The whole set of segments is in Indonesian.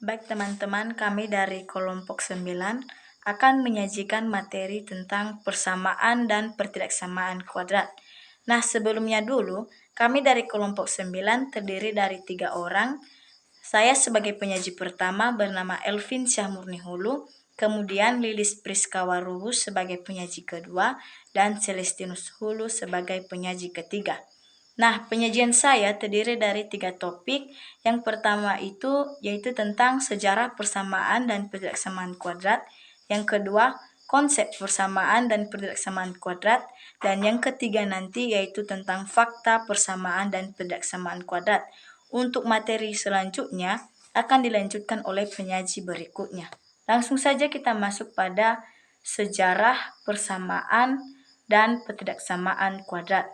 Baik teman-teman, kami dari kelompok 9 akan menyajikan materi tentang persamaan dan pertidaksamaan kuadrat. Nah, sebelumnya dulu, kami dari kelompok 9 terdiri dari 3 orang. Saya sebagai penyaji pertama bernama Elvin Syahmurnihulu, kemudian Lilis Priska Waruhus sebagai penyaji kedua, dan Celestinus Hulu sebagai penyaji ketiga. Nah, penyajian saya terdiri dari 3 topik. Yang pertama itu yaitu tentang sejarah persamaan dan pertidaksamaan kuadrat. Yang kedua, konsep persamaan dan pertidaksamaan kuadrat. Dan yang ketiga nanti yaitu tentang fakta persamaan dan pertidaksamaan kuadrat. Untuk materi selanjutnya akan dilanjutkan oleh penyaji berikutnya. Langsung saja kita masuk pada sejarah persamaan dan pertidaksamaan kuadrat,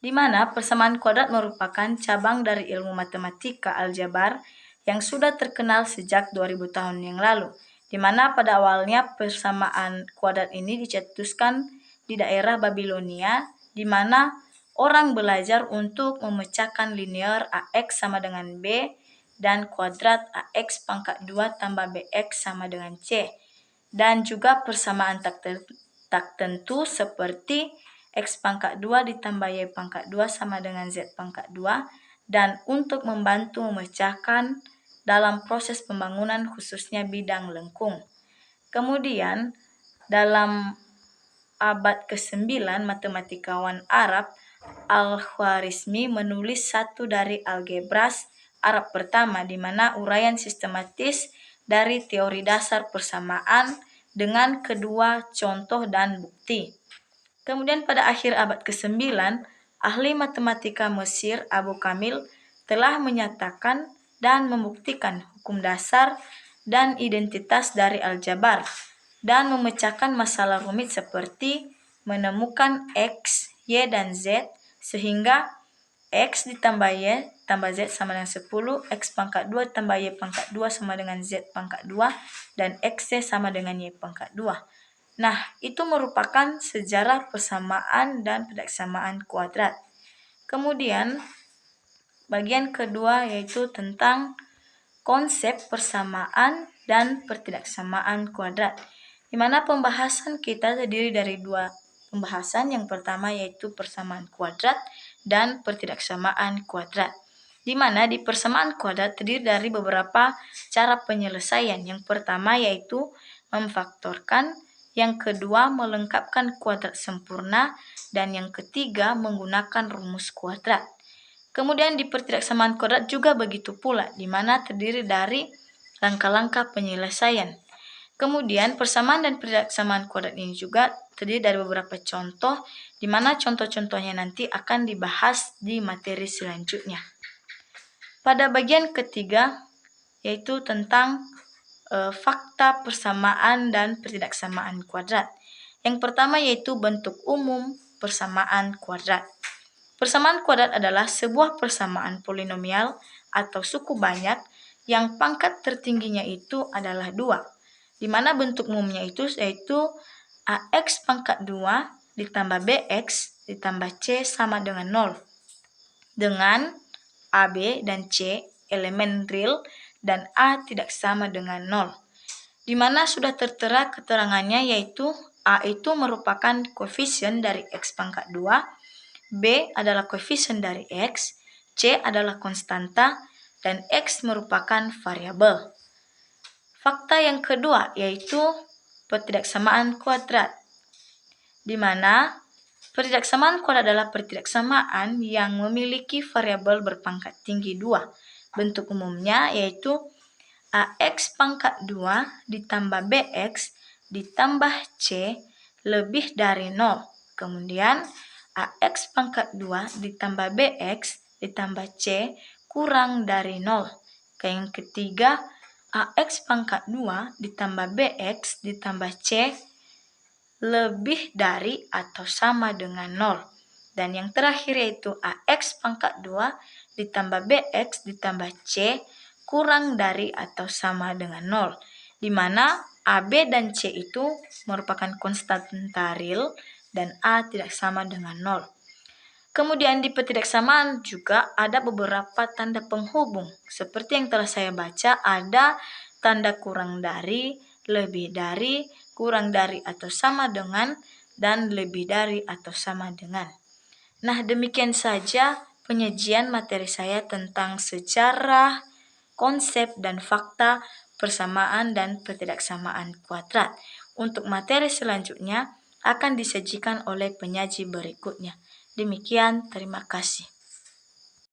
di mana persamaan kuadrat merupakan cabang dari ilmu matematika aljabar yang sudah terkenal sejak 2000 tahun yang lalu, di mana pada awalnya persamaan kuadrat ini dicetuskan di daerah Babilonia, di mana orang belajar untuk memecahkan linear AX sama dengan B dan kuadrat AX pangkat 2 tambah BX sama dengan C, dan juga persamaan tak tentu seperti X pangkat 2 ditambah Y pangkat 2 sama dengan Z pangkat 2, dan untuk membantu memecahkan dalam proses pembangunan khususnya bidang lengkung. Kemudian dalam abad ke-9 matematikawan Arab Al-Khwarizmi menulis satu dari algebras Arab pertama, di mana uraian sistematis dari teori dasar persamaan dengan kedua contoh dan bukti. Kemudian pada akhir abad ke-9, ahli matematika Mesir Abu Kamil telah menyatakan dan membuktikan hukum dasar dan identitas dari aljabar dan memecahkan masalah rumit seperti menemukan X, Y, dan Z sehingga X ditambah Y tambah Z sama dengan 10, X pangkat 2 tambah Y pangkat 2 sama dengan Z pangkat 2, dan XY sama dengan Y pangkat 2. Nah, itu merupakan sejarah persamaan dan pertidaksamaan kuadrat. Kemudian, bagian kedua yaitu tentang konsep persamaan dan pertidaksamaan kuadrat, di mana pembahasan kita terdiri dari 2 pembahasan. Yang pertama yaitu persamaan kuadrat dan pertidaksamaan kuadrat, di mana di persamaan kuadrat terdiri dari beberapa cara penyelesaian. Yang pertama yaitu memfaktorkan, yang kedua melengkapkan kuadrat sempurna, dan yang ketiga menggunakan rumus kuadrat. Kemudian di pertidaksamaan kuadrat juga begitu pula, di mana terdiri dari langkah-langkah penyelesaian. Kemudian persamaan dan pertidaksamaan kuadrat ini juga terdiri dari beberapa contoh, di mana contoh-contohnya nanti akan dibahas di materi selanjutnya. Pada bagian ketiga yaitu tentang fakta persamaan dan pertidaksamaan kuadrat. Yang pertama yaitu bentuk umum persamaan kuadrat. Persamaan kuadrat adalah sebuah persamaan polinomial atau suku banyak yang pangkat tertingginya itu adalah 2, di mana bentuk umumnya itu yaitu AX pangkat 2 ditambah BX ditambah C sama dengan 0, dengan AB dan C elemen real dan A tidak sama dengan 0, di mana sudah tertera keterangannya yaitu A itu merupakan koefisien dari X pangkat 2, B adalah koefisien dari X, C adalah konstanta, dan X merupakan variabel. Fakta yang kedua yaitu pertidaksamaan kuadrat, di mana pertidaksamaan kuadrat adalah pertidaksamaan yang memiliki variabel berpangkat tinggi 2. Bentuk umumnya yaitu AX pangkat 2 ditambah BX ditambah C lebih dari 0. Kemudian AX pangkat 2 ditambah BX ditambah C kurang dari 0. Yang ketiga, AX pangkat 2 ditambah BX ditambah C lebih dari atau sama dengan 0. Dan yang terakhir yaitu AX pangkat 2 ditambah BX ditambah C kurang dari atau sama dengan 0, di mana AB dan C itu merupakan konstanta real dan A tidak sama dengan 0. Kemudian di ketidaksamaan juga ada beberapa tanda penghubung. Seperti yang telah saya baca, ada tanda kurang dari, lebih dari, kurang dari atau sama dengan, dan lebih dari atau sama dengan. Nah, demikian saja penyajian materi saya tentang sejarah, konsep dan fakta persamaan dan ketidaksamaan kuadrat. Untuk materi selanjutnya akan disajikan oleh penyaji berikutnya. Demikian, terima kasih.